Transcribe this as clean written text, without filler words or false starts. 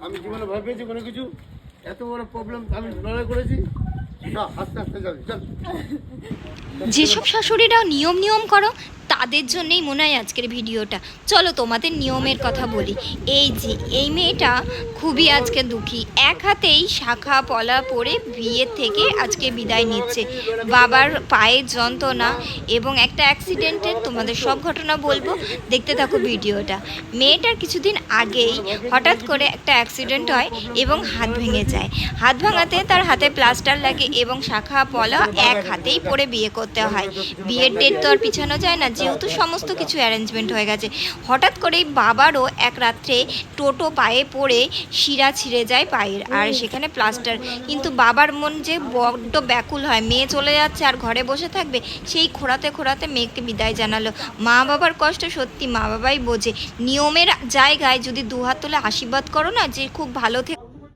আমি জীবনে ভয় পেয়েছি কোনো কিছু, এত বড় প্রবলেম আমি লড়াই করেছি। না, আস্তে আস্তে যাবি, চল। যেসব শাশুড়িরা নিয়ম নিয়ম করো তাদের জন্যই মনে হয় আজকের ভিডিওটা। চলো তোমাদের নিয়মের কথা বলি। এই যে এই মেয়েটা খুবই আজকে দুঃখী, এক হাতেই শাখা পলা পরে বিয়ের থেকে আজকে বিদায় নিচ্ছে। বাবার পায়ের যন্ত্রণা এবং একটা অ্যাক্সিডেন্টের তোমাদের সব ঘটনা বলবো, দেখতে থাকো ভিডিওটা। মেয়েটার কিছুদিন আগেই হঠাৎ করে একটা অ্যাক্সিডেন্ট হয় এবং হাত ভেঙে যায়। হাত ভাঙাতে তার হাতে প্লাস্টার লাগে এবং শাখা পলা এক হাতেই পরে বিয়ে করতে হয়। বিয়ের ডেট তো আর পিছানো যায় না, যেহেতু সমস্ত কিছু অ্যারেঞ্জমেন্ট হয়ে গেছে। হঠাৎ করেই বাবারও এক রাত্রে টোটো পায়ে পড়ে শিরা ছিঁড়ে যায় পায়ের, আর সেখানে প্লাস্টার। কিন্তু বাবার মন যে বড্ড ব্যাকুল হয়, মেয়ে চলে যাচ্ছে আর ঘরে বসে থাকবে, সেই খোঁড়াতে খোঁড়াতে মেয়েকে বিদায় জানালো। মা বাবার কষ্ট সত্যি মা বাবাই বোঝে। নিয়মের জায়গায় যদি দুহাত তুলে আশীর্বাদ করো না যে খুব ভালো থেকে